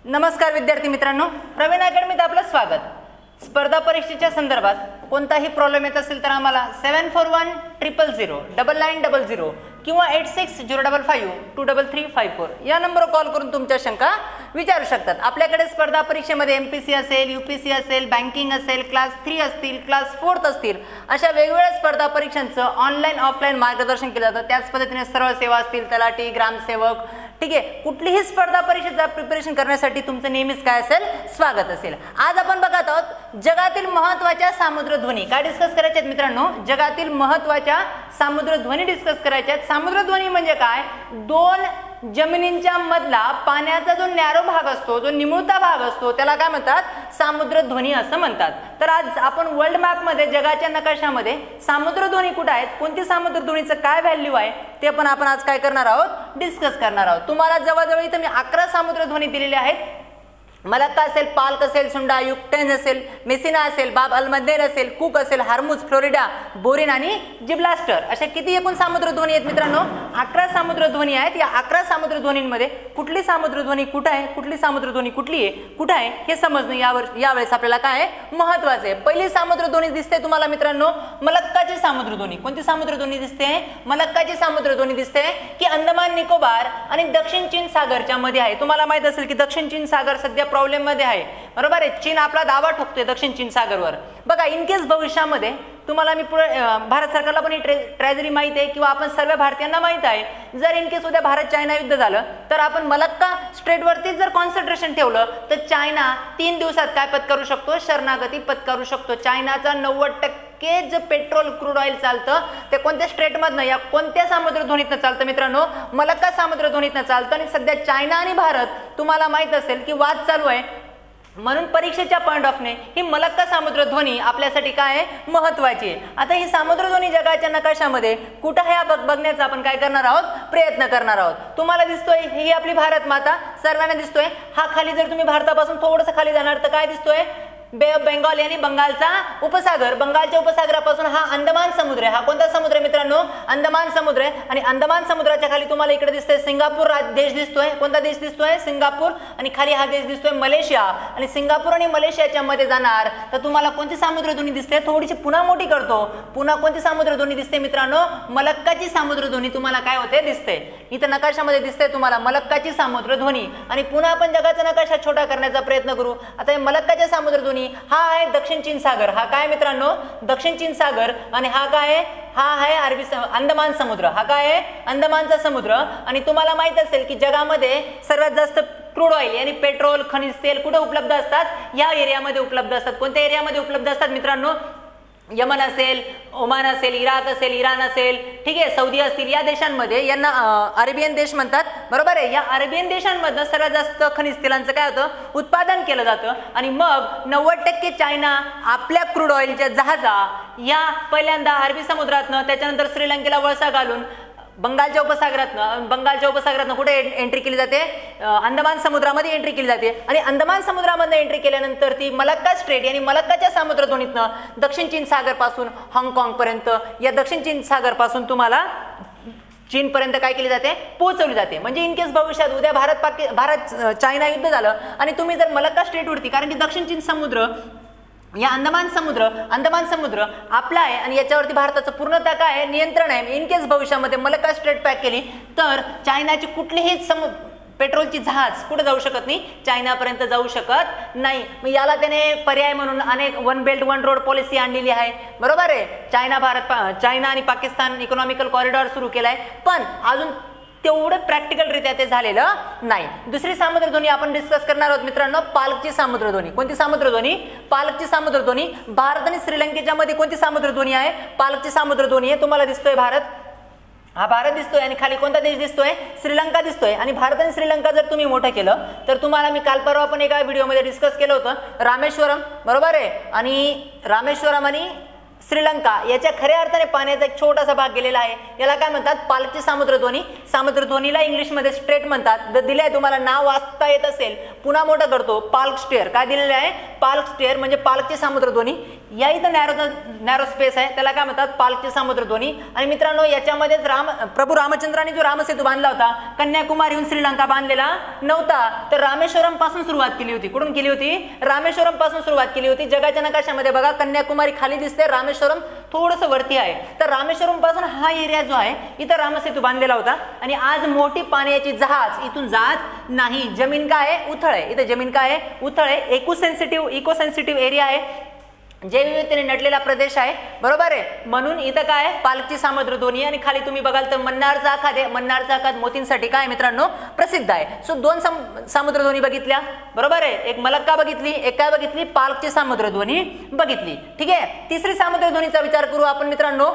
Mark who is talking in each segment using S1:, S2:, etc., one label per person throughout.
S1: नमस्कार विद्यार्थी मित्रांनो, प्रवीण अकॅडमीत आपलं स्वागत। स्पर्धा परीक्षेच्या संदर्भात कोणताही प्रॉब्लेम येत असेल तर आम्हाला 7410009900 किंवा 8605523354 या नंबरवर कॉल करून तुमच्या शंका विचारू शकतात। आपल्याकडे स्पर्धा परीक्षेमध्ये एमपीसी असेल, यूपीसी असेल, बँकिंग असेल, क्लास 3 असतील, क्लास 4 असतील, अशा वेगवेगळ्या स्पर्धा परीक्षांचं ऑनलाईन ऑफलाईन मार्गदर्शन केलं जातं। त्याच पद्धतीने सरळ सेवा असतील, तलाठी, ग्रामसेवक, ठीक आहे, कुठलीही स्पर्धा परीक्षेचा प्रिपरेशन करण्यासाठी तुमचं नेहमीच काय असेल, स्वागत असेल। आज आपण बघत आहोत जगातील महत्त्वाच्या सामुद्रध्वनी। काय डिस्कस करायचे आहेत मित्रांनो? जगातील महत्त्वाच्या सामुद्रध्वनी डिस्कस करायचे आहेत। सामुद्रध्वनी म्हणजे काय? दोन जमिनींच्या मधला पाण्याचा जो नॅरो भाग असतो, जो निमुळता भाग असतो, त्याला काय म्हणतात? सामुद्रध्वनी असं म्हणतात। तर आज आपण वर्ल्ड मॅप मध्ये, जगाच्या नकाशामध्ये सामुद्रध्वनी कुठे आहेत, कोणती सामुद्रध्वनीचं काय व्हॅल्यू आहे, ते पण आपण आज काय करणार आहोत, डिस्कस करणार आहोत। तुम्हाला जवळजवळ इथे मी 11 सामुद्रध्वनी दिलेले आहेत। मलक्का असेल, पाल्क असेल, सुंडा, युक्टेन असेल, मेसिना असेल, बाब अल-मंदेब असेल, कुक असेल, हार्मुज, फ्लोरिडा, बोरिन आणि जिब्राल्टर, अशा किती एकूण सामुद्रध्वनी आहेत मित्रांनो? 11 सामुद्रध्वनी आहेत। या 11 सामुद्रध्वनींमध्ये कुठली सामुद्रध्वनी कुठे आहे, कुठली सामुद्रध्वनी कुठली आहे, कुठे आहे, हे समजणं यावेळेस आपल्याला काय आहे, महत्त्वाचं आहे। पहिली सामुद्रध्वनी दिसते तुम्हाला मित्रांनो, मलक्काची सामुद्रध्वनी। कोणती सामुद्रध्वनी दिसते? मलक्काची सामुद्रध्वनी दिसते, की अंदमान निकोबार आणि दक्षिण चीन सागरच्या मध्ये आहे। तुम्हाला माहित असेल की दक्षिण चीन सागर सध्या प्रॉब्लेम मध्ये आहे, बरोबर आहे। चीन आपला दावा ठोकतोय दक्षिण चीन सागरवर। बघा, इन केस भविष्यामध्ये तुम्हाला मी भारत सरकारला पण ही ट्रेजरी माहित आहे किंवा आपण सर्व भारतीयांना माहित आहे, जर इन केस उद्या भारत चायना युद्ध झालं तर आपण मलक्का स्ट्रेटवरती जर कॉन्सन्ट्रेशन ठेवलं तर चायना 3 दिवसात काय पत्करू शकतो? शरणागती पत्करू शकतो। चायनाचा 90% जे पेट्रोल क्रूड ऑइल चालतं ते कोणत्या स्ट्रेटमधनं, या कोणत्या सामुद्रध्वनीतनं चालतं मित्रांनो? मलक्का सामुद्रध्वनीतनं चालतं। आणि सध्या चायना आणि भारत, तुम्हाला माहित असेल की वाद चालू आहे, म्हणून परीक्षेच्या पॉइंट ऑफ ने ही मलक्का सामुद्रध्वनी आपल्यासाठी काय आहे, महत्त्वाची आहे। आता ही सामुद्रध्वनी जगाच्या नकाशामध्ये कुठे आहे बघण्याचा आपण काय करणार आहोत, प्रयत्न करणार आहोत। तुम्हाला दिसतोय ही आपली भारत माता, सर्वांना दिसतोय। हा खाली जर तुम्ही भारतापासून थोडंसं खाली जाणार तर काय दिसतोय? बे ऑफ बेंगॉल यानी बंगालचा उपसागर। बंगालच्या उपसागरापासून हा अंदमान समुद्र आहे। हा कोणता समुद्र आहे मित्रांनो? अंदमान समुद्र आहे। आणि अंदमान समुद्राच्या खाली तुम्हाला इकडे दिसतोय सिंगापूर देश दिसतोय। कोणता देश दिसतोय? सिंगापूर। आणि खाली हा देश दिसतोय मलेशिया। आणि सिंगापूर आणि मलेशियाच्या मध्ये जाणार तर तुम्हाला कोणती सामुद्रध्वनी दिसते? थोडीशी पुन्हा मोठी करतो, पुन्हा कोणती सामुद्रध्वनी दिसते मित्रांनो? मलक्काची सामुद्रध्वनी तुम्हाला काय होते, दिसते। इथं नकाशामध्ये दिसते तुम्हाला मलक्काची सामुद्रध्वनी। आणि पुन्हा आपण जगाचा नकाशा छोटा करण्याचा प्रयत्न करू। आता हे मलक्काच्या सामुद्रध्वनी हा आहे दक्षिण चीन सागर। हा काय मित्रांनो? दक्षिण चीन सागर। आणि हा काय आहे? हा आहे अंदमान समुद्र। हा काय आहे? अंदमानचा समुद्र। आणि तुम्हाला माहित असेल की जगामध्ये सर्वात जास्त क्रूड ऑइल यानी पेट्रोल, खनिज तेल कुठे उपलब्ध असतात? या एरियामध्ये उपलब्ध असतात। कोणत्या एरियामध्ये उपलब्ध असतात मित्रांनो? यमन असेल, ओमान असेल, इराक असेल, इराण असेल, ठीक आहे, सौदी असतील, या देशांमध्ये, यांना अरेबियन देश म्हणतात, बरोबर आहे। या अरेबियन देशांमधनं सर्वात जास्त खनिज तेलांचं काय होतं, उत्पादन केलं जातं। आणि मग 90% चायना आपल्या क्रूड ऑइलच्या जहाजा या पहिल्यांदा अरबी समुद्रातनं, त्याच्यानंतर श्रीलंकेला वळसा घालून बंगालच्या उपसागरातनं कुठे एंट्री केली जाते? अंदमान समुद्रामध्ये एंट्री केली जाते। आणि अंदमान समुद्रामध्ये एंट्री केल्यानंतर ती मलक्का स्ट्रेट यानी मलक्काच्या सामुद्रध्वनीतनं दक्षिण चीन सागर पासून हाँगकाँग पर्यंत, या दक्षिण चीन सागर पासून तुम्हाला चीन पर्यंत काय केली जाते, पोहोचवली जाते। म्हणजे इन केस भविष्यात उद्या भारत चायना युद्ध झालं आणि तुम्ही जर मलक्का स्ट्रेटवरती, कारण की दक्षिण चीन समुद्र या अंदमान समुद्र आपला आहे आणि याच्यावरती भारताचं पूर्णतः काय आहे, नियंत्रण आहे। इन केस भविष्यामध्ये मलक्का स्ट्रेट पॅक केली तर चायनाची कुठलीही पेट्रोलची जहाज कुठे जाऊ शकत नाही, चायनापर्यंत जाऊ शकत नाही। मग याला त्याने पर्याय म्हणून अनेक one belt one road policy आणलेली आहे, बरोबर आहे। चायना आणि पाकिस्तान इकॉनॉमिकल कॉरिडॉर सुरू केलाय, पण अजून तेवढं प्रॅक्टिकलरित्या ते झालेलं नाही। दुसरी सामुद्रध्वनी आपण डिस्कस करणार आहोत मित्रांनो, पाल्कची सामुद्रध्वनी। कोणती सामुद्रध्वनी? पाल्कची सामुद्रध्वनी। भारत आणि श्रीलंकेच्या मध्ये कोणती सामुद्रध्वनी आहे? पाल्कची सामुद्रध्वनी आहे। तुम्हाला दिसतोय भारत, हा भारत दिसतोय आणि खाली कोणता देश दिसतोय? श्रीलंका दिसतोय। आणि भारत आणि श्रीलंका जर तुम्ही मोठं केलं तर तुम्हाला मी काल परवा पण एका व्हिडिओमध्ये डिस्कस केलं होतं, रामेश्वरम, बरोबर आहे। आणि रामेश्वरम आणि श्रीलंका याच्या खऱ्या अर्थाने पाण्याचा एक छोटासा भाग गेलेला आहे, याला काय म्हणतात? पाल्कची सामुद्रध्वनी। सामुद्रध्वनीला इंग्लिशमध्ये स्ट्रेट म्हणतात। दिलंय तुम्हाला, नाव वाचता येत असेल, पुन्हा मोठं करतो, पाल्क स्टेअर। काय दिलेलं आहे? पाल्क स्टेअर म्हणजे पाल्कची सामुद्रध्वनी। या इथं नॅरो स्पेस आहे, त्याला काय म्हणतात पालकची सामुद्रधुनी. आणि मित्रांनो याच्यामध्येच प्रभू रामचंद्राने जो रामसेतू बांधला होता, कन्याकुमारीहून श्रीलंका बांधलेला नव्हता, तर रामेश्वरम पासून सुरुवात केली होती. कुठून केली होती? रामेश्वरम पासून सुरुवात केली होती. जगाच्या नकाशामध्ये बघा कन्याकुमारी खाली दिसते, रामेश्वरम थोडंसं वरती आहे. तर रामेश्वरम पासून हा एरिया जो आहे इथं रामसेतू बांधलेला होता. आणि आज मोठी पाण्याची जहाज इथून जात नाही. जमीन काय आहे? उथळ आहे. इथे जमीन काय आहे? उथळ आहे. इको सेन्सिटिव्ह एरिया आहे, जैवविविधतेने नटलेला प्रदेश आहे, बरोबर आहे. म्हणून इथं काय आहे? पालकची सामुद्रधुनी. आणि खाली तुम्ही बघाल तर मन्नारचा आखात आहे. मन्नारचा आखात मोतींसाठी काय मित्रांनो? प्रसिद्ध आहे. सो दोन सामुद्रधुनी बघितल्या, बरोबर आहे. एक मलक्का बघितली, एक काय बघितली? पालकची सामुद्रधुनी बघितली. ठीक आहे. तिसरी सामुद्रधुनीचा विचार करू आपण मित्रांनो,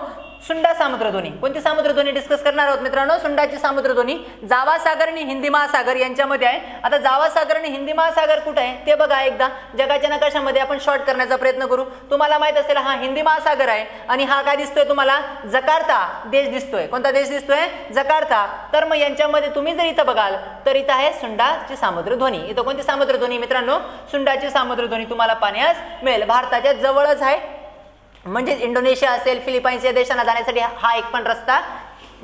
S1: सुंडा सामुद्रधुनी. कोणती सामुद्रधुनी डिस्कस करणार आहोत मित्रांनो? सुंडाची सामुद्रधुनी. जावा सागर आणि हिंदी महासागर यांच्यामध्ये आहे. आता जावा सागर आणि हिंदी महासागर कुठे आहे ते बघा एकदा. जगाच्या नकाशामध्ये आपण शॉर्ट करण्याचा प्रयत्न करू. तुम्हाला माहित असेल हा हिंदी महासागर आहे आणि हा काय दिसतोय तुम्हाला? जकार्ता देश दिसतोय. कोणता देश दिसतोय? जकार्ता. तर मग यांच्यामध्ये तुम्ही जर इथं बघाल तर इथं आहे सुंडाची सामुद्रधुनी. इथं कोणती सामुद्रधुनी मित्रांनो? सुंडाची सामुद्रधुनी तुम्हाला पाहण्यास मिळेल. भारताच्या जवळच आहे, म्हणजे इंडोनेशिया असेल, फिलिपाईन्स या देशांना जाण्यासाठी हा एक पण रस्ता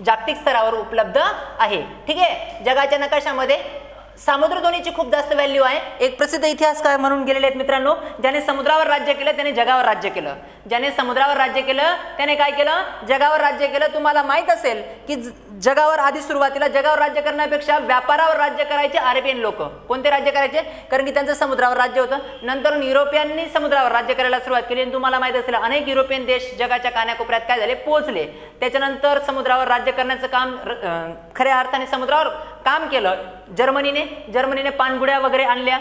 S1: जागतिक स्तरावर उपलब्ध आहे. ठीक आहे. जगाच्या नकाशामध्ये सामुद्रधुनीची खूप जास्त व्हॅल्यू आहे. एक प्रसिद्ध इतिहासकार म्हणून गेलेले आहेत मित्रांनो, ज्याने समुद्रावर राज्य केलं त्याने जगावर राज्य केलं. ज्याने समुद्रावर राज्य केलं त्याने काय केलं? जगावर राज्य केलं. तुम्हाला माहित असेल की जगावर आधी सुरुवातीला जगावर राज्य करण्यापेक्षा व्यापारावर राज्य करायचे अरेबियन लोक. कोणते राज्य करायचे? कारण की त्यांचं समुद्रावर राज्य होतं. नंतर युरोपियननी समुद्रावर राज्य करायला सुरुवात केली आणि तुम्हाला माहित असेल अनेक युरोपियन देश जगाच्या कानाकोपऱ्यात काय झाले? पोहोचले. त्याच्यानंतर समुद्रावर राज्य करण्याचं काम खऱ्या अर्थाने समुद्रावर काम केलं जर्मनीने पाणबुड्या वगैरे आणल्या.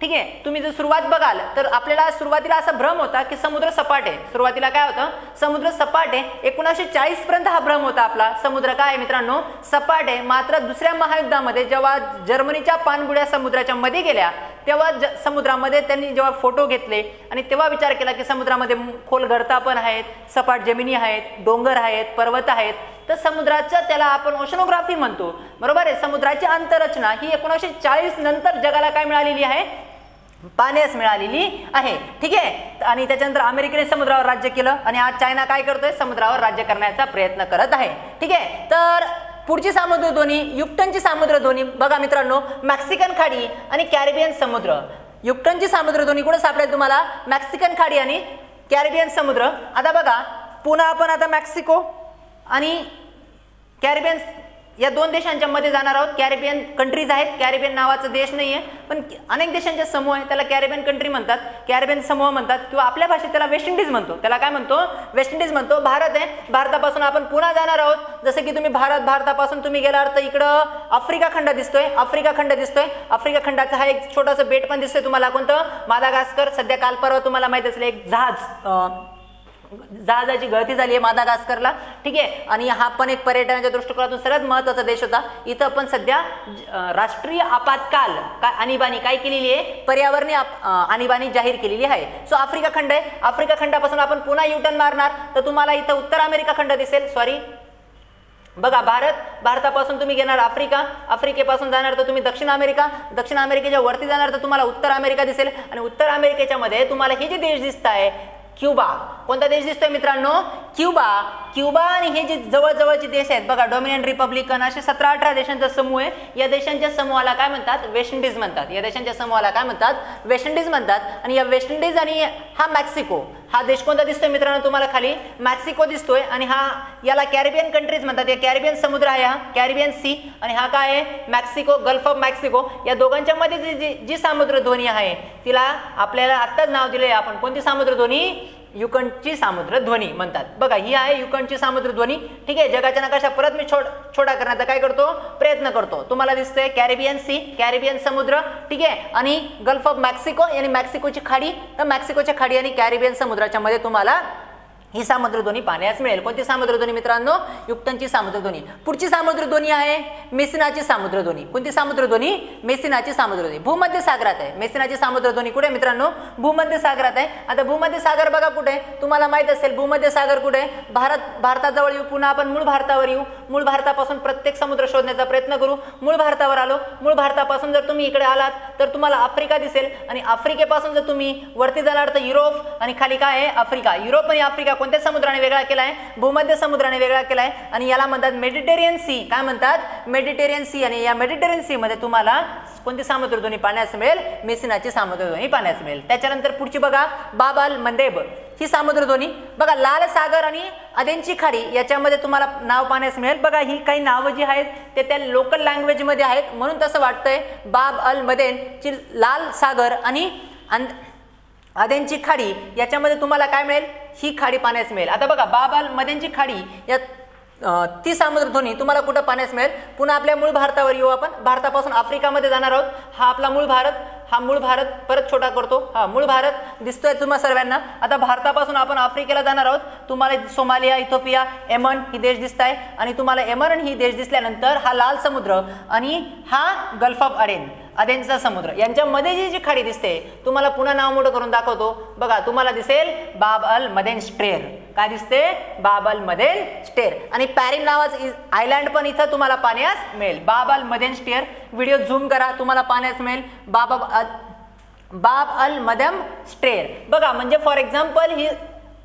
S1: ठीक आहे. तुम्ही जर सुरुवात बघाल तर आपल्याला सुरुवातीला असा भ्रम होता की समुद्र सपाट आहे. सुरुवातीला काय होतं? समुद्र सपाट आहे. 1940 पर्यंत हा भ्रम होता आपला. समुद्र काय आहे मित्रांनो? सपाट आहे. मात्र दुसऱ्या महायुद्धामध्ये जेव्हा जर्मनीच्या पाणबुड्या समुद्राच्या मध्ये गेल्या तेव्हा समुद्रामध्ये त्यांनी जेव्हा फोटो घेतले आणि तेव्हा विचार केला की समुद्रामध्ये खोल गर्ता पण आहेत, सपाट जमिनी आहेत, डोंगर आहेत, पर्वत आहेत. तर समुद्राचं त्याला आपण ओशनोग्राफी म्हणतो, बरोबर आहे. समुद्राची अंतररचना ही 1940 नंतर जगाला काय मिळालेली आहे? पाण्यास मिळालेली आहे. ठीक आहे. आणि त्याच्यानंतर अमेरिकेने समुद्रावर राज्य केलं आणि आज चायना काय करतोय? समुद्रावर राज्य करण्याचा प्रयत्न करत आहे. ठीक आहे. तर पुढची सामुद्रधुनी युक्टनची सामुद्रधुनी बघा मित्रांनो, मेक्सिकन खाडी आणि कॅरिबियन समुद्र. युक्टनची सामुद्रधुनी कुठे सापडेल तुम्हाला? मेक्सिकन खाडी आणि कॅरिबियन समुद्र. आता बघा पुन्हा आपण आता मेक्सिको आणि कॅरिबियन या दोन देशांच्या मध्ये जाणार आहोत. कॅरिबियन कंट्रीज आहेत. कॅरिबियन नावाचा देश नाहीये पण अनेक देशांचे समूह आहे, त्याला कॅरिबियन कंट्री म्हणतात, कॅरिबियन समूह म्हणतात किंवा आपल्या भाषेत त्याला वेस्ट इंडिज म्हणतो. त्याला काय म्हणतो? वेस्ट इंडिज म्हणतो. भारत आहे. भारतापासून आपण पुन्हा जाणार आहोत. जसं की तुम्ही भारतापासून तुम्ही गेलात तर इकडं आफ्रिका खंड दिसतोय. आफ्रिका खंडाचा हा एक छोटासा बेट पण दिसतोय तुम्हाला. कोणतं? मादागास्कर. सध्या काल परवा तुम्हाला माहित असेल एक जहाजाची गळती झाली आहे मादागास्करला. ठीक आहे. आणि हा पण एक पर्यटनाच्या दृष्टिकोनातून सर्वात महत्त्वाचा देश होता. इथं पण सध्या राष्ट्रीय आपत्काल आणीबाणी काय केलेली आहे? पर्यावरणीय आणीबाणी जाहीर केलेली आहे. सो आफ्रिका खंड आहे. आफ्रिका खंडापासून आपण पुन्हा युटर्न मारणार तर तुम्हाला इथं उत्तर अमेरिका खंड दिसेल. बघा भारतापासून तुम्ही घेणार आफ्रिकेपासून जाणार तर तुम्ही दक्षिण अमेरिकेच्या वरती जाणार तर तुम्हाला उत्तर अमेरिका दिसेल. आणि उत्तर अमेरिकेच्या मध्ये तुम्हाला हे जे देश दिसत आहे क्युबा. कोणता देश दिसतोय मित्रांनो? क्युबा. आणि हे जे जवळजवळचे देश आहेत बघा, डॉमिनियन रिपब्लिकन, असे 17-18 देशांचा समूह आहे. या देशांच्या समूहाला काय म्हणतात? वेस्ट इंडिज म्हणतात. या देशांच्या समूहाला काय म्हणतात? वेस्ट इंडिज म्हणतात. आणि या वेस्ट इंडिज आणि हा मेक्सिको हा देश कोणता दिसतोय मित्रांनो तुम्हाला? खाली मेक्सिको दिसतोय. आणि याला कॅरिबियन कंट्रीज म्हणतात. या कॅरिबियन समुद्र आहे हा, कॅरिबियन सी. आणि हा काय आहे? Mexico, gulf of Mexico. या दोघांच्या मध्ये जी सामुद्रधुनी आहे तिला आपल्याला आत्ताच नाव दिले आपण. कोणती सामुद्रधुनी? युकनची सामुद्रधुनी म्हणतात. बघा ही आहे युकनची सामुद्रधुनी. ठीक आहे. जगाच्या नकाशा परत मी छोटा करण्याचा काय करतो? प्रयत्न करतो. तुम्हाला दिसतंय कॅरिबियन सी, कॅरिबियन समुद्र. ठीक आहे. आणि गल्फ ऑफ मेक्सिको आणि मेक्सिकोची खाडी. तर मेक्सिकोच्या खाडी आणि कॅरिबियन समुद्राच्या मध्ये तुम्हाला ही सामुद्रधुनी पाहण्यास मिळेल. कोणती सामुद्रधुनी मित्रांनो? युक्तनची सामुद्रधुनी. पुढची सामुद्रधुनी आहे मेसिनाची सामुद्रधुनी. कोणती सामुद्रधुनी? मेसिनाची सामुद्रधुनी. भूमध्य सागरात आहे. मेसिनाची सामुद्रधुनी कुठे मित्रांनो? भूमध्य सागरात आहे. आता भूमध्य सागर बघा कुठे? तुम्हाला माहित असेल भूमध्य सागर कुठे? भारताजवळ येऊ. पुन्हा आपण मूळ भारतावर येऊ. मूळ भारतापासून प्रत्येक समुद्र शोधण्याचा प्रयत्न करू. मूळ भारतावर आलो. मूळ भारतापासून जर तुम्ही इकडे आलात तर तुम्हाला आफ्रिका दिसेल आणि आफ्रिकेपासून जर तुम्ही वरती जाणार तर युरोप आणि खाली काय आहे? आफ्रिका. युरोप आणि आफ्रिका कोणत्या समुद्राने वेगळा केलाय? भूमध्य समुद्राने वेगळा केलाय आणि याला म्हणतात मेडिटेरियन सी. काय म्हणतात? Mediterranean sea. आणि या मेडिटेरियन सी मध्ये तुम्हाला कोणती सामुद्रधुनी पाहण्यास मिळेल? मेसिनाची सामुद्रधुनी पाहण्यास मिळेल. त्याच्यानंतर पुढची बघा बाब अल मंदेब ही सामुद्रधुनी. बघा लाल सागर आणि अदेनची खाडी याच्यामध्ये तुम्हाला नाव पाहण्यास मिळेल. बघा ही काही नावं जी आहेत ते त्या लोकल लँग्वेज मध्ये आहेत म्हणून तसं वाटतंय. बाब अल मदेन ची लाल सागर आणि अदेनची खाडी याच्यामध्ये तुम्हाला काय मिळेल? ही खाडी पाहण्यास मिळेल. आता बघा बाब अल मदेनची खाडी या ती सामुद्रधुनी तुम्हाला कुठं पाहण्यास मिळेल? पुन्हा आपल्या मूळ भारतावर येऊ. आपण भारतापासून आफ्रिकामध्ये जाणार आहोत. हा आपला मूळ भारत. हा मूळ भारत परत छोटा करतो. हा मूळ भारत दिसतोय तुम्हा सर्वांना. आता भारतापासून आपण आफ्रिकेला जाणार आहोत. तुम्हाला सोमालिया, इथिओपिया, येमन ही देश दिसत आहे आणि तुम्हाला येमन ही देश दिसल्यानंतर हा लाल समुद्र आणि हा गल्फ ऑफ अदेनचा समुद्र यांच्यामध्ये जी खाडी दिसते तुम्हाला पुन्हा नाव मोठं करून दाखवतो. बघा तुम्हाला दिसेल बाब अल मदेन स्ट्रेर. काय दिसते? बाब अल मदेन स्ट्रेर. आणि पॅरिन नावाचं आयलँड पण इथं तुम्हाला पाहण्यास मिळेल. बाब अल मदेन स्ट्रेर. व्हिडिओ झूम करा तुम्हाला पाहण्यास मिळेल बाब अल मदम स्ट्रेर. बघा म्हणजे फॉर एक्झाम्पल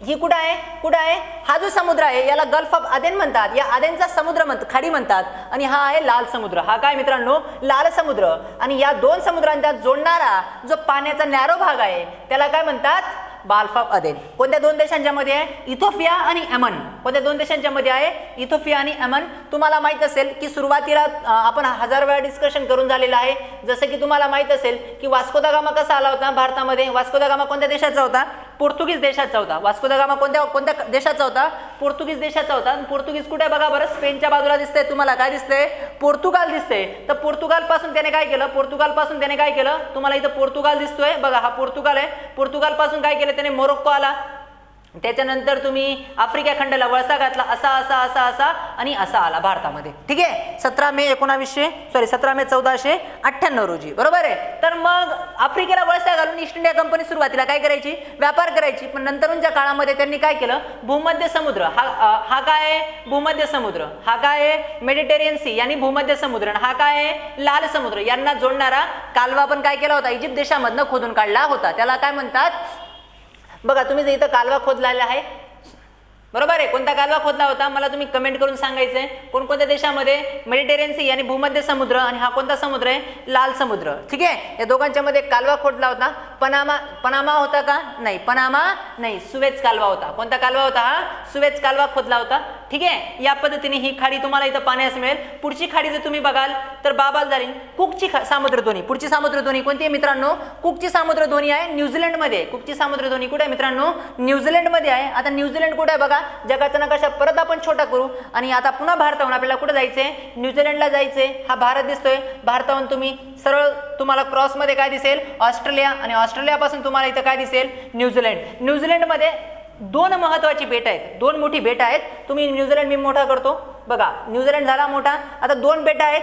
S1: ही कुठं आहे? कुठं आहे? हा जो समुद्र आहे याला गल्फ ऑफ अदेन म्हणतात. या अदेनचा समुद्र खाडी म्हणतात आणि हा आहे लाल समुद्र. हा काय मित्रांनो? लाल समुद्र. आणि या दोन समुद्रांचा जोडणारा जो पाण्याचा नॅरो भाग आहे त्याला काय म्हणतात? Gulf of Aden. कोणत्या दोन देशांच्या मध्ये आहे? इथिओपिया आणि येमन. कोणत्या दोन देशांच्या मध्ये आहे? इथिओपिया आणि येमन. तुम्हाला माहित असेल की सुरुवातीला आपण 1000 वेळा डिस्कशन करून झालेलं आहे. जसं की तुम्हाला माहित असेल की वास्को दा गामा कसा आला होता भारतामध्ये? वास्को दा गामा कोणत्या देशाचा होता? पोर्तुगीज देशाचा होता. वास्को दा गामा कोणत्या देशाचा होता? पोर्तुगीज देशाचा होता. पोर्तुगीज कुठे बघा बरं? स्पेनच्या बाजूला दिसतंय तुम्हाला. काय दिसतंय? पोर्तुगाल दिसतंय. तर पोर्तुगाल पासून त्याने काय केलं? तुम्हाला इथं पोर्तुगाल दिसतोय बघा. हा पोर्तुगाल आहे. पोर्तुगाल पासून काय केलं त्याने? मोरोक्को आला. त्याच्यानंतर तुम्ही आफ्रिका खंडाला वळसा घातला. असा आणि असा आला भारतामध्ये. ठीक आहे. 17 मे 1498 रोजी. बरोबर आहे. तर मग आफ्रिकेला वळसा घालून ईस्ट इंडिया कंपनी सुरुवातीला काय करायची? व्यापार करायची. पण नंतरच्या काळामध्ये त्यांनी काय केलं? भूमध्य समुद्र हा काय आहे? भूमध्य समुद्र. हा काय आहे? मेडिटेरियन सी यांनी भूमध्य समुद्र. हा काय आहे? लाल समुद्र. यांना जोडणारा कालवा पण काय केला होता? इजिप्त देशामधनं खोदून काढला होता. त्याला काय म्हणतात? बघा तुम्ही जर इथं कालवा खोदलेला आहे बरोबर आहे. कोणता कालवा खोदला होता मला तुम्ही कमेंट करून सांगायचंय. कोणकोणत्या देशामध्ये? मेडिटेरियन सी आणि भूमध्य समुद्र. आणि हा कोणता समुद्र आहे? लाल समुद्र. ठीक आहे. या दोघांच्या मध्ये कालवा खोदला होता. पनामा होता का? नाही. पनामा नाही. सुएझ कालवा होता. कोणता कालवा होता? हा सुएझ कालवा खोदला होता. ठीक आहे. या पद्धतीने ही खाडी तुम्हाला इथं पाहण्यास मिळेल. पुढची खाडी जर तुम्ही बघाल तर बाब अल दारिन कुकची सामुद्रधुनी. पुढची सामुद्रधुनी कोणती आहे मित्रांनो? कुकची सामुद्रधुनी आहे न्यूझीलंड मध्ये. कुकची सामुद्रधुनी कुठे आहे मित्रांनो? न्यूझीलंड मध्ये आहे. आता न्यूझीलंड कुठे आहे बघा? जगाचा नकाशा परत आपण छोटा करू आणि आता पुन्हा भारताहून आपल्याला कुठे जायचंय? न्यूझीलंडला जायचंय. हा भारत दिसतोय. भारताहून तुम्ही सरळ तुम्हाला क्रॉस मध्ये काय दिसेल? ऑस्ट्रेलिया. आणि ऑस्ट्रेलियापासून तुम्हाला इथं काय दिसेल? न्यूझीलंड. न्यूझीलंडमध्ये दोन महत्वाची बेट आहेत. दोन मोठी बेट आहेत. तुम्ही न्यूझीलंड मी मोठा करतो. बघा न्यूझीलंड झाला मोठा. आता दोन बेट आहेत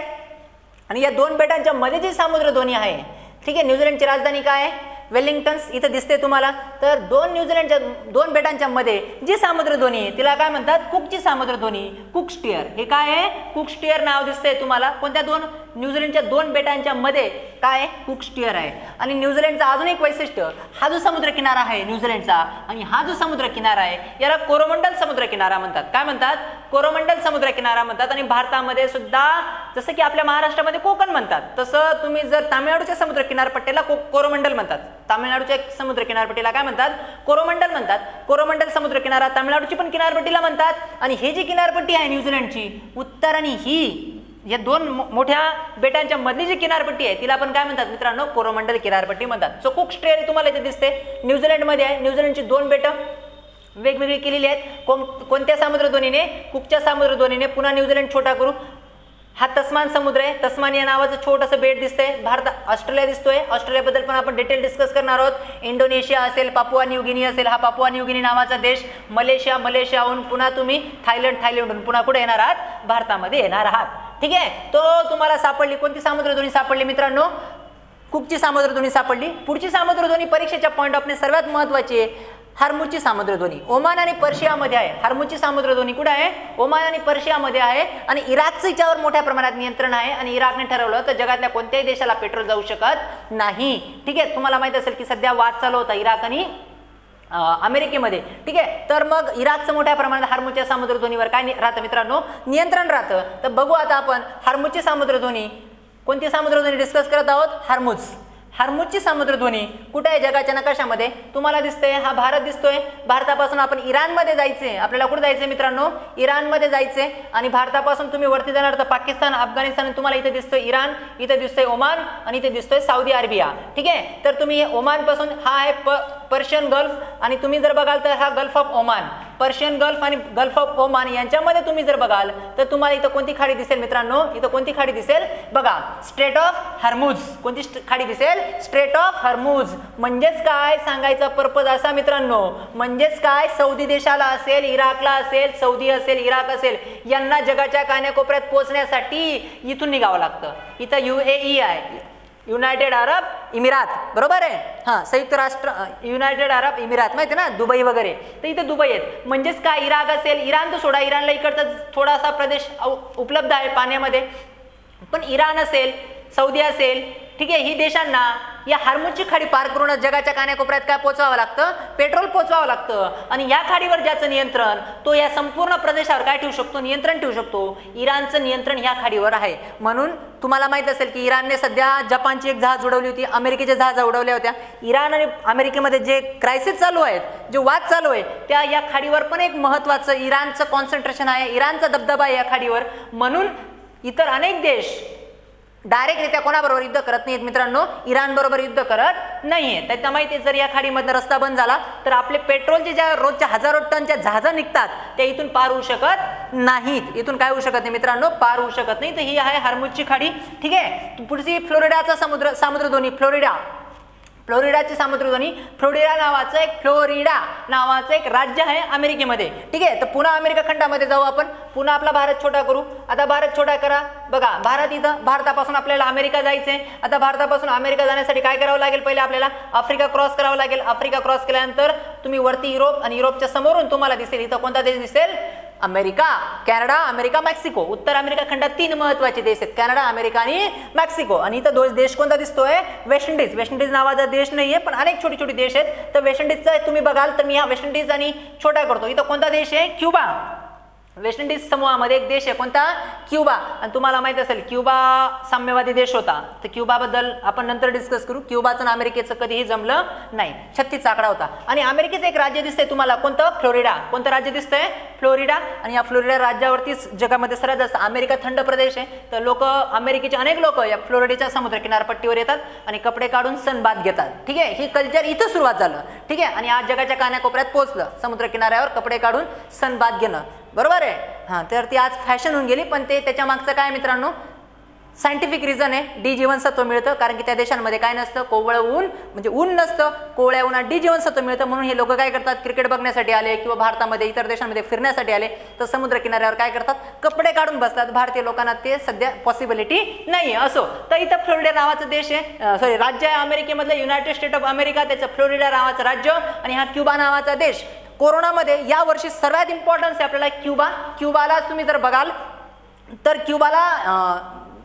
S1: आणि या दोन बेटांच्या मध्ये जी सामुद्रधुनी आहे. ठीक आहे. न्यूझीलंडची राजधानी काय आहे? वेलिंग्टन्स इथं दिसते तुम्हाला. तर न्यूझीलंडच्या दोन बेटांच्या मध्ये जी सामुद्रधुनी आहे तिला काय म्हणतात? कुकची सामुद्रधुनी. Cook strait. हे काय आहे? कुक स्टियर नाव दिसतंय तुम्हाला. कोणत्या दोन? न्यूझीलंडच्या दोन बेटांच्या मध्ये काय? कुक स्टियर आहे. आणि न्यूझीलंडचा अजून एक वैशिष्ट्य, हा जो समुद्र किनारा आहे न्यूझीलंडचा आणि हा जो समुद्र किनारा आहे याला कोरोमंडल समुद्र किनारा म्हणतात. काय म्हणतात? कोरोमंडल समुद्र किनारा म्हणतात. आणि भारतामध्ये सुद्धा जसं की आपल्या महाराष्ट्रामध्ये कोकण म्हणतात तसं तुम्ही जर तामिळनाडूच्या समुद्र किनारपट्टीला कोरोमंडल म्हणतात. तामिळनाडूच्या समुद्र किनारपट्टीला काय म्हणतात? कोरोमंडल म्हणतात. कोरोमंडल समुद्र किनारा तामिळनाडूची पण किनारपट्टीला म्हणतात. आणि ही जी किनारपट्टी आहे न्यूझीलंडची उत्तर आणि ही या दोन मोठ्या बेटांच्या मधली जी किनारपट्टी आहे तिला आपण काय म्हणतात मित्रांनो? कोरोमंडल किनारपट्टी म्हणतात. सो कुक स्ट्रेअर तुम्हाला इथे दिसते. न्यूझीलंडमध्ये आहे. न्यूझीलंडची दोन बेटं वेगवेगळी केलेली आहेत. कोणत्या सामुद्रधुनीने? कुकच्या सामुद्रधुनीने. पुन्हा न्यूझीलंड छोटा करू. हा तस्मान समुद्र आहे, तस्मानिया नावाचं छोटंसं बेट दिसतंय, भारत ऑस्ट्रेलिया दिसतोय, ऑस्ट्रेलियाबद्दल पण आपण डिटेल डिस्कस करणार आहोत. इंडोनेशिया असेल, पापुआ न्यू गिनी असेल, हा पापुआ न्यू गिनी नावाचा देश, मलेशियाहून पुन्हा तुम्ही थायलंडहून पुन्हा कुठे येणार आहात, भारतामध्ये येणार आहात. ठीक आहे, तो तुम्हाला सापडली. कोणती सामुद्रधुनी सापडली मित्रांनो, कुकची सामुद्रधुनी सापडली. पुढची सामुद्रधुनी परीक्षेच्या पॉईंट ऑफ सर्वात महत्वाची आहे, हार्मुजची सामुद्रधुनी. ओमान आणि पर्शियामध्ये आहे. हार्मुजची सामुद्रधुनी कुठे आहे, ओमान आणि पर्शियामध्ये आहे. आणि इराकचं याच्यावर मोठ्या प्रमाणात नियंत्रण आहे आणि इराकने ठरवलं तर जगातल्या कोणत्याही देशाला पेट्रोल जाऊ शकत नाही. ठीक आहे, तुम्हाला माहित असेल की सध्या वाद चालू होता इराक आणि अमेरिकेमध्ये. ठीक आहे, तर मग इराकचं मोठ्या प्रमाणात हार्मुजच्या सामुद्रधुनीवर काय राहतं मित्रांनो, नियंत्रण राहतं. तर बघू आता आपण हार्मुजची सामुद्रधुनी, कोणती सामुद्रधुनी डिस्कस करत आहोत, हार्मुजची सामुद्रधुनी कुठे आहे जगाच्या नकाशामध्ये, तुम्हाला दिसतंय, हा भारत दिसतोय. भारतापासून आपण इराणमध्ये जायचे, आपल्याला कुठे जायचंय मित्रांनो, इराणमध्ये जायचे. आणि भारतापासून तुम्ही वरती जाणार तर पाकिस्तान, अफगाणिस्तान, तुम्हाला इथे दिसतोय इराण, इथे दिसतोय ओमान आणि इथे दिसतोय सौदी अरेबिया. ठीक आहे, तर तुम्ही ओमान पासून, हा आहे पर्शियन गल्फ, आणि तुम्ही जर बघाल तर हा gulf of Oman, Persian gulf आणि गल्फ ऑफ ओमान यांच्यामध्ये तुम्ही जर बघाल तर तुम्हाला इथं कोणती खाडी दिसेल मित्रांनो, इथं कोणती खाडी दिसेल बघा, स्ट्रेट ऑफ हार्मुज. कोणती खाडी दिसेल, स्ट्रेट ऑफ हार्मुज. म्हणजेच काय सांगायचा पर्पज असा मित्रांनो, म्हणजेच काय, सौदी देशाला असेल, इराकला असेल, सौदी असेल, इराक असेल, यांना जगाच्या कानाकोपऱ्यात पोहोचण्यासाठी इथून निघावं लागतं. इथं UAE आहे, युनायटेड अरब इमिरात, बरोबर आहे, हां, संयुक्त राष्ट्र युनायटेड अरब इमिरात, माहिती आहे ना, दुबई वगैरे. तर इथे दुबई आहेत. म्हणजेच काय, इराक असेल, इराण तर सोडा, इराणला इकडचा थोडासा प्रदेश उपलब्ध आहे पाण्यामध्ये, पण इराण असेल, सौदी असेल, ठीक आहे, ही देशांना या हार्मुजची खाडी पार करून जगाच्या कानाकोपऱ्यात काय पोहोचवावं लागतं, पेट्रोल पोहोचवावं लागतं. आणि या खाडीवर ज्याचं नियंत्रण, तो या संपूर्ण प्रदेशावर काय ठेवू शकतो, नियंत्रण ठेवू शकतो. इराणचं नियंत्रण ह्या खाडीवर आहे. म्हणून तुम्हाला माहित असेल की इराणने सध्या जपानची एक जहाज उडवली होती, अमेरिकेच्या जहाज उडवल्या होत्या. इराण आणि अमेरिकेमध्ये जे क्रायसिस चालू आहेत, जे वाद चालू आहे, त्या या खाडीवर पण एक महत्त्वाचं इराणचं कॉन्सन्ट्रेशन आहे, इराणचा दबदबा आहे या खाडीवर. म्हणून इतर अनेक देश डायरेक्टरित्या कोणाबरोबर युद्ध करत नाहीत मित्रांनो, इराण बरोबर युद्ध करत नाहीये. त्याच्या माहिती, जर या खाडीमधनं रस्ता बंद झाला तर आपले पेट्रोलचे ज्या रोजच्या हजारो टनच्या जहाजा निघतात त्या इथून पार होऊ शकत नाहीत. इथून काय होऊ शकत नाही मित्रांनो, पार होऊ शकत नाही. तर ही आहे हार्मुजची खाडी. ठीक आहे, पुढची फ्लोरिडाचा सामुद्रधुनी, फ्लोरिडाची सामुद्रधुनी. फ्लोरिडा नावाचं एक राज्य आहे अमेरिकेमध्ये. ठीक आहे, तर पुन्हा अमेरिका खंडामध्ये जाऊ आपण, पुन्हा आपला भारत छोटा करू. आता भारत छोटा करा, बघा भारत, इथं भारतापासून आपल्याला अमेरिका जायचंय. आता भारतापासून अमेरिका जाण्यासाठी काय करावं लागेल, पहिले आपल्याला आफ्रिका क्रॉस करावं लागेल. आफ्रिका क्रॉस केल्यानंतर तुम्ही वरती युरोप, आणि युरोपच्या समोरून तुम्हाला दिसेल इथं कोणता देश दिसेल, अमेरिका, कॅनडा, अमेरिका, मेक्सिको. उत्तर अमेरिका खंडात 3 महत्वाचे देश आहेत, कॅनडा, अमेरिका आणि मेक्सिको. आणि इथं देश कोणता दिसतोय, वेस्ट इंडिज. वेस्ट इंडिज नावाचा देश नाहीये, पण अनेक छोटी छोटी देश आहेत. तर वेस्ट इंडिजचा तुम्ही बघाल तर मी हा वेस्ट इंडिज आणि छोटा करतो. इथं कोणता देश आहे, क्युबा. वेस्ट इंडिज समूहामध्ये एक देश आहे, कोणता, क्युबा. आणि तुम्हाला माहित असेल क्युबा साम्यवादी देश होता, तर क्युबाबद्दल आपण नंतर डिस्कस करू. क्युबाचं आणि अमेरिकेचं कधीही जमलं नाही, 36 आकडा होता. आणि अमेरिकेचं एक राज्य दिसतंय तुम्हाला, कोणतं, फ्लोरिडा. कोणतं राज्य दिसतंय, फ्लोरिडा. आणि या फ्लोरिडा राज्यावरतीच जगामध्ये सर्वात जास्त, अमेरिका थंड प्रदेश आहे, तर लोक, अमेरिकेचे अनेक लोक या फ्लोरिडाच्या समुद्र किनारपट्टीवर येतात आणि कपडे काढून सनबाथ घेतात. ठीक आहे, ही कल्चर इथं सुरुवात झालं. ठीक आहे, आणि आज जगाच्या कानाकोपऱ्यात पोहोचलं, समुद्र किनाऱ्यावर कपडे काढून सनबाथ घेणं, बरोबर आहे. हां, तर ती आज फॅशन होऊन गेली, पण ते त्याच्या मागचं काय मित्रांनो, सायंटिफिक रिझन आहे. डी जीवनसत्व मिळतं, कारण की त्या देशांमध्ये काय नसतं, कोवळं ऊन, म्हणजे ऊन नसतं, कोवळ्या उन्हात डी जीवनसत्व मिळतं. म्हणून हे लोक काय करतात, क्रिकेट बघण्यासाठी आले किंवा भारतामध्ये इतर देशांमध्ये फिरण्यासाठी आले तर समुद्र किनाऱ्यावर काय करतात, कपडे काढून बसतात. भारतीय लोकांना ते सध्या पॉसिबिलिटी नाही असो. तर इथं फ्लोरिडा नावाचं देश आहे, राज्य आहे अमेरिकेमधलं, युनायटेड स्टेट ऑफ अमेरिका, त्याचं फ्लोरिडा नावाचं राज्य. आणि हा क्युबा नावाचा देश. कोरोनामध्ये या वर्षी सर्वात इम्पॉर्टन्स आहे आपल्याला क्युबाला तुम्ही जर बघाल तर क्युबाला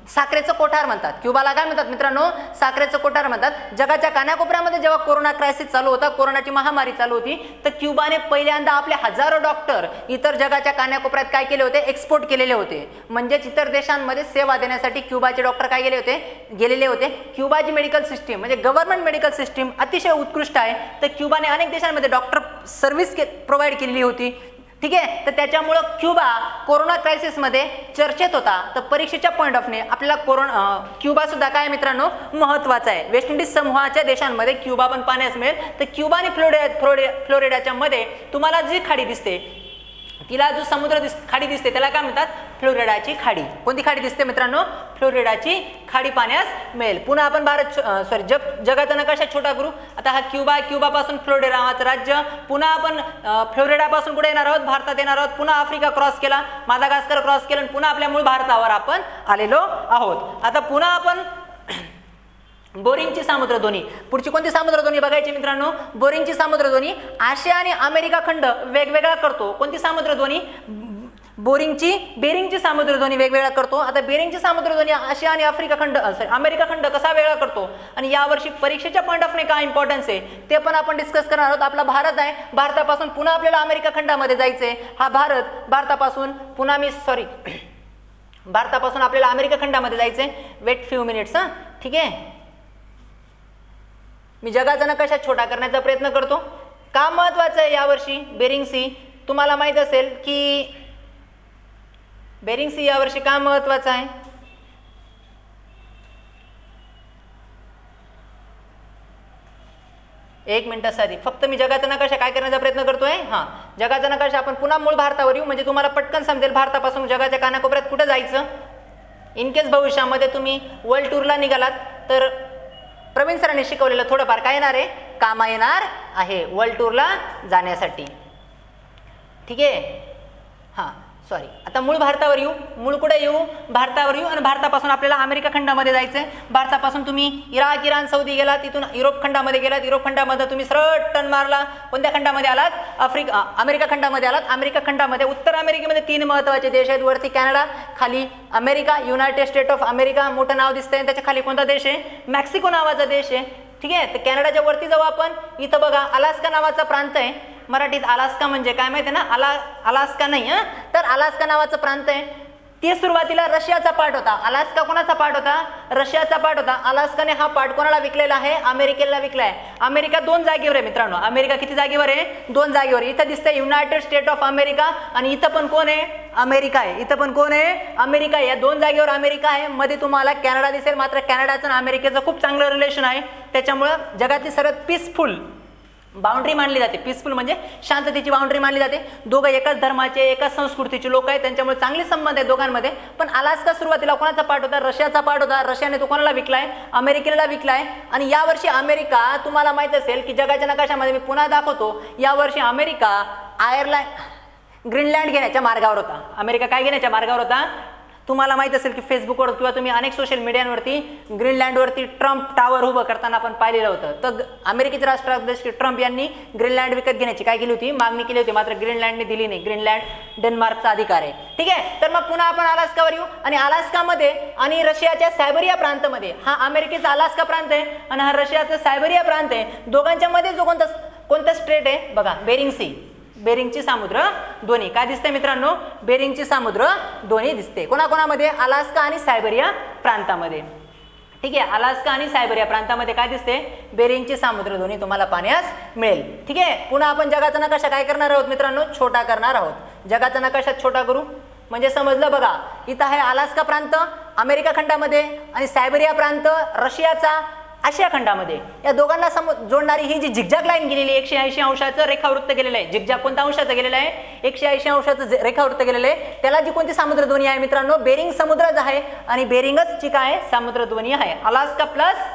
S1: साखरेचं कोठार म्हणतात. क्युबाला काय म्हणतात मित्रांनो, साखरेचं कोठार म्हणतात. जगाच्या कानाकोपऱ्यामध्ये जेव्हा कोरोना क्रायसिस चालू होता, कोरोनाची महामारी चालू होती, तर क्युबाने पहिल्यांदा आपले हजारो डॉक्टर इतर जगाच्या कानाकोपऱ्यात काय केले होते, एक्सपोर्ट केलेले होते. म्हणजेच इतर देशांमध्ये सेवा देण्यासाठी क्युबाचे डॉक्टर काय गेलेले होते. क्युबाची मेडिकल सिस्टीम म्हणजे गव्हर्नमेंट मेडिकल सिस्टीम अतिशय उत्कृष्ट आहे. तर क्युबाने अनेक देशांमध्ये डॉक्टर सर्व्हिस प्रोव्हाइड केलेली होती. ठीक आहे, तर त्याच्यामुळं क्युबा कोरोना क्रायसिसमध्ये चर्चेत होता. तर परीक्षेच्या पॉईंट ऑफ व्ह्यू आपल्याला क्युबा सुद्धा काय मित्रांनो महत्त्वाचा आहे. वेस्ट इंडिज समूहाच्या देशांमध्ये क्युबा पण पाण्यास मिळेल. तर क्युबा आणि फ्लोरिडाच्या मध्ये तुम्हाला जी खाडी दिसते, तिला जो खाडी दिसते त्याला काय म्हणतात, फ्लोरिडाची खाडी. कोणती खाडी दिसते मित्रांनो, फ्लोरिडाची खाडी पाहण्यास मिळेल. पुन्हा आपण जगाचा नकाशा छोटा करू. आता हा क्युबापासून फ्लोरिडा नावाचं राज्य. पुन्हा आपण फ्लोरिडापासून कुठे येणार आहोत, भारतात येणार आहोत. पुन्हा आफ्रिका क्रॉस केला, मादागास्कर क्रॉस केला, पुन्हा आपल्या मूळ भारतावर आपण आलेलो आहोत. आता पुन्हा आपण बोरिंगची सामुद्रधुनी, पुढची कोणती सामुद्रधुनी बघायची मित्रांनो, बोरिंगची सामुद्रधुनी आशिया आणि अमेरिका खंड वेगवेगळा करतो. कोणती सामुद्रधुनी, बेरिंगची सामुद्रधुनी वेगवेगळा करतो. आता बेरिंगची सामुद्रधुनी आशिया आणि अमेरिका खंड कसा वेगळा करतो आणि यावर्षी परीक्षेच्या पॉईंट ऑफ ने काय इम्पॉर्टन्स आहे ते पण आपण डिस्कस करणार आहोत. आपला भारत आहे, भारतापासून पुन्हा आपल्याला अमेरिका खंडामध्ये जायचंय. हा भारतापासून भारतापासून आपल्याला अमेरिका खंडामध्ये जायचंय. Wait few minutes. हा ठीक आहे, मी जगाचा नकाशा छोटा करण्याचा प्रयत्न करतो. का महत्वाचं आहे यावर्षी बेरिंग सी, तुम्हाला माहित असेल की बेरिंग सी यावर्षी का महत्वाचं आहे. एक मिनिटासाठी फक्त मी जगाचा नकाशा काय करण्याचा प्रयत्न करतोय. हा, जगाचा नकाशा आपण पुन्हा मूळ भारतावर येऊ म्हणजे तुम्हाला पटकन समजेल भारतापासून जगाच्या कानाकोपऱ्यात कुठे जायचं. इन केस भविष्यामध्ये तुम्ही वर्ल्ड टूरला निघालात तर प्रवीण सरांनी शिकवलेलं थोडंफार काय येणार आहे, कामा येणार आहे वर्ल्ड टूरला जाण्यासाठी. ठीक आहे, हां सॉरी. आता मूळ भारतावर येऊ. मूळ कुठे येऊ, भारतावर येऊ आणि भारतापासून आपल्याला अमेरिका खंडामध्ये जायचं आहे. भारतापासून तुम्ही इराक, इराण, सौदी गेलात, तिथून युरोप खंडामध्ये गेलात. युरोप खंडामध्ये तुम्ही सरळ टर्न मारला, कोणत्या खंडामध्ये आलात, अमेरिका खंडामध्ये आलात. अमेरिका खंडामध्ये उत्तर अमेरिकेमध्ये 3 महत्त्वाचे देश आहेत. वरती कॅनडा, खाली America, United state of America मोठं नाव दिसतंय. त्याच्या खाली कोणता देश आहे, मेक्सिको नावाचा देश आहे. ठीक आहे, तर कॅनडाच्या वरती जाऊ आपण. इथं बघा अलास्का नावाचा प्रांत आहे. मराठीत अलास्का म्हणजे काय माहिती आहे ना, अलास्का नाही हं, तर अलास्का नावाचा प्रांत आहे. ते सुरुवातीला रशियाचा पार्ट होता. अलास्का कोणाचा पार्ट होता, रशियाचा पार्ट होता. अलास्काने हा पार्ट कोणाला विकलेला आहे, अमेरिकेला विकला आहे. अमेरिका 2 जागेवर आहे मित्रांनो. अमेरिका किती जागेवर आहे, 2 जागेवर. इथं दिसतंय युनायटेड स्टेट ऑफ अमेरिका आणि इथं पण कोण आहे, अमेरिका आहे. इथं पण कोण आहे, अमेरिका आहे. या 2 जागेवर अमेरिका आहे. मध्ये तुम्हाला कॅनडा दिसेल. मात्र कॅनडाचं आणि अमेरिकेचं खूप चांगलं रिलेशन आहे. त्याच्यामुळं जगातली सर्वात पीसफुल बाउंड्री मानली जाते. पीसफुल म्हणजे शांततेची बाउंड्री मानली जाते. दोघं एकाच धर्माचे, एकाच संस्कृतीचे लोक आहेत, त्यांच्यामुळे चांगले संबंध आहेत दोघांमध्ये. पण अलास्का सुरुवातीला कोणाचा पार्ट होता, रशियाचा पार्ट होता. रशियाने तो कोणाला विकलाय, अमेरिकेला विकलाय. आणि यावर्षी अमेरिका, तुम्हाला माहित असेल की जगाच्या नकाशामध्ये मी पुन्हा दाखवतो, यावर्षी अमेरिका ग्रीनलँड घेण्याच्या मार्गावर होता. अमेरिका काय घेण्याच्या मार्गावर होता, तुम्हाला माहित असेल की फेसबुकवर किंवा तुम्ही अनेक सोशल मीडियावरती ग्रीनलँडवरती ट्रम्प टावर उभं करताना आपण पाहिलेलं होतं. तर अमेरिकेचे राष्ट्राध्यक्ष ट्रम्प यांनी ग्रीनलँड विकत घेण्याची काय केली होती, मागणी केली होती. मात्र ग्रीनलँडने दिली नाही. ग्रीनलँड डेन्मार्कचा अधिकार आहे. ठीक आहे, तर मग पुन्हा आपण अलास्कावर येऊ. आणि अलास्कामध्ये आणि रशियाच्या सायबेरिया प्रांतामध्ये, हा अमेरिकेचा अलास्का प्रांत आहे आणि हा रशियाचा सायबेरिया प्रांत आहे. दोघांच्या मध्ये जो कोणता स्ट्रेट आहे बघा, बेरिंग सी, बेरिंगची सामुद्र दोन्ही. काय दिसते मित्रांनो, बेरिंगची सामुद्र दोन्ही दिसते. कोणाकोणामध्ये, अलास्का आणि सायबेरिया प्रांतामध्ये. ठीक आहे, अलास्का आणि सायबेरिया प्रांतामध्ये काय दिसते, बेरिंगची सामुद्र दोन्ही तुम्हाला पाहण्यास मिळेल. ठीक आहे, पुन्हा आपण जगाचा नकाशा काय करणार आहोत मित्रांनो, छोटा करणार आहोत. जगाचा नकाशा छोटा करू म्हणजे समजलं बघा. इथं आहे अलास्का प्रांत अमेरिका खंडामध्ये आणि सायबेरिया प्रांत रशियाचा आशिया खंडामध्ये. या दोघांना जोडणारी ही जी झिगझॅग लाईन गेलेली आहे, 180 अंशाचं रेखावृत्त गेलेलं आहे. झिगझॅग कोणत्या अंशाचं गेलेलं आहे, 180 अंशाचं रेखावृत्त गेलेलं आहे. त्याला जी कोणती सामुद्रधुनी आहे मित्रांनो, बेरिंग समुद्रच आहे. आणि बेरिंगच ची काय सामुद्रधुनी आहे, अलास्का प्लस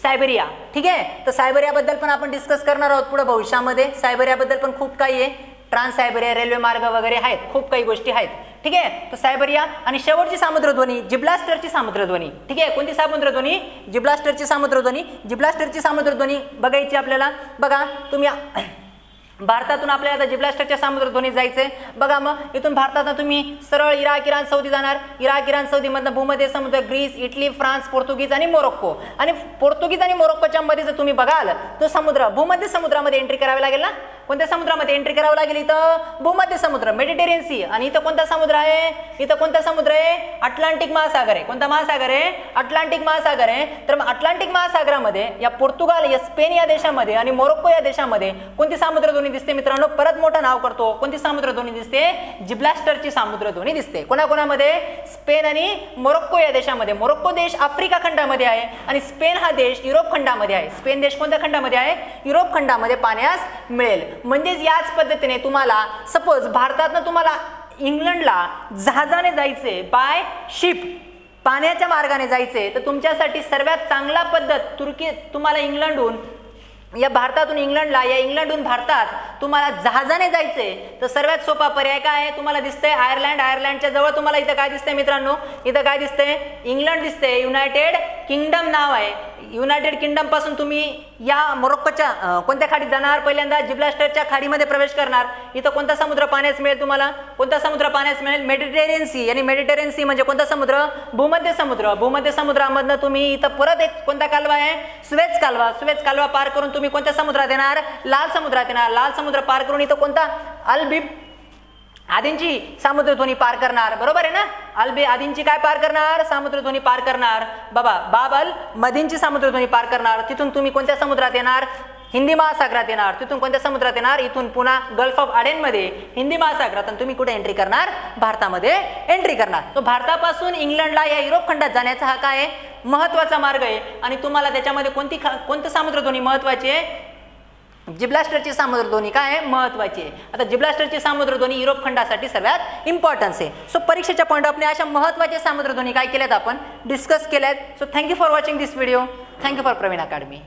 S1: सायबेरिया. ठीक आहे, तर सायबेरियाबद्दल पण आपण डिस्कस करणार आहोत पुढे भविष्यामध्ये. सायबेरियाबद्दल पण खूप काही आहे, ट्रान्स सायबेरिया रेल्वे मार्ग वगैरे आहेत, खूप काही गोष्टी आहेत. ठीक आहे, तर सायबेरिया. आणि शेवटची सामुद्रध्वनी जिब्राल्टरची सामुद्रध्वनी. ठीक आहे, कोणती सामुद्रध्वनी, जिब्राल्टरची सामुद्रध्वनी. जिब्राल्टरची सामुद्रध्वनी बघायची आपल्याला. बघा तुम्ही भारतातून आपल्याला आता जिब्राल्टरच्या सामुद्रध्वनीत जायचंय. बघा मग इथून भारतातून तुम्ही सरळ इराक, इराण, सौदी जाणार. इराक, इराण, सौदीमधनं भूमध्य समुद्र, ग्रीस, इटली, फ्रान्स, पोर्तुगीज आणि मोरोक्को. आणि पोर्तुगीज आणि मोरोक्कोच्या मध्ये जर तुम्ही बघाल तो समुद्र भूमध्य समुद्रामध्ये एंट्री करावी लागेल ना. कोणत्या समुद्रामध्ये एंट्री करावं लागेल, इथं भूमध्य समुद्र, मेडिटेरियन सी. आणि इथं कोणता समुद्र आहे, इथं कोणता समुद्र आहे, अटलांटिक महासागर आहे. कोणता महासागर आहे, अटलांटिक महासागर आहे. तर मग अटलांटिक महासागरामध्ये या पोर्तुगाल, या स्पेन या देशामध्ये आणि मोरोक्को या देशामध्ये कोणती सामुद्रधुनी दिसते मित्रांनो, परत मोठं नाव करतो. कोणती सामुद्रधुनी दिसते, जिब्राल्टरची सामुद्रधुनी दिसते. कोणाकोणामध्ये, स्पेन आणि मोरोक्को या देशामध्ये. मोरोक्को देश आफ्रिका खंडामध्ये आहे आणि स्पेन हा देश युरोप खंडामध्ये आहे. स्पेन देश कोणत्या खंडामध्ये आहे, युरोप खंडामध्ये पाहण्यास मिळेल. म्हणजेच याच पद्धतीने तुम्हाला सपोज भारतातनं तुम्हाला इंग्लंडला जहाजाने जायचे, बाय शिप, पाण्याच्या मार्गाने जायचे, तर तुमच्यासाठी सर्वात चांगला पद्धत तुम्हाला इंग्लंडहून या भारतातून इंग्लंडला, या इंग्लंडहून भारतात तुम्हाला जहाजाने जायचे, तर सर्वात सोपा पर्याय काय आहे? तुम्हाला दिसतंय आयर्लंड. आयर्लंडच्या जवळ तुम्हाला इथं काय दिसतंय मित्रांनो? इथं काय दिसतंय? इंग्लंड दिसते. युनायटेड किंगडम नाव आहे. युनायटेड किंगडम पासून तुम्ही या मोरोक्कोच्या कोणत्या खाडीत जाणार? पहिल्यांदा जिब्राल्टरच्या खाडीमध्ये प्रवेश करणार. इथं कोणता समुद्र पाण्यास मिळेल तुम्हाला? कोणता समुद्र पाण्यास मिळेल? Mediterranean sea. आणि मेडिटेरियन सी म्हणजे कोणता समुद्र? भूमध्य समुद्र. भूमध्य समुद्रामधनं तुम्ही इथं परत एक कोणता कालवा आहे? सुएझ कालवा. सुएझ कालवा पार करून तुम्ही कोणत्या समुद्रात येणार? लाल समुद्रात येणार. लाल समुद्र पार करून इथं कोणता? अल-बिब आदींची समुद्रध्वनी पार करणार. बरोबर आहे ना? अल-बिब आदींची काय पार करणार? समुद्रध्वनी पार करणार. बाब अल मदींची समुद्रध्वनी पार करणार. तिथून तुम्ही कोणत्या समुद्रात येणार? हिंदी महासागरात येणार. तिथून कोणत्या समुद्रात येणार? इथून पुन्हा गल्फ ऑफ अडेनमध्ये हिंदी महासागरात. आणि तुम्ही कुठे एंट्री करणार? भारतामध्ये एंट्री करणार. तो भारतापासून इंग्लंडला या युरोप खंडात जाण्याचा हा काय आहे? महत्वाचा मार्ग आहे. आणि तुम्हाला त्याच्यामध्ये कोणतं समुद्रध्वनी महत्वाची आहे? जिब्राल्टरची समुद्रध्वनी काय आहे? महत्वाची आहे. आता जिब्राल्टरची समुद्रध्वनी युरोप खंडासाठी सर्वात इम्पॉर्टन्स आहे. सो परीक्षेच्या पॉईंट ऑफ अशा महत्वाच्या समुद्रध्वनी काय केल्यात? आपण डिस्कस केल्यात. So thank you for watching this video. Thank you for Praveen academy.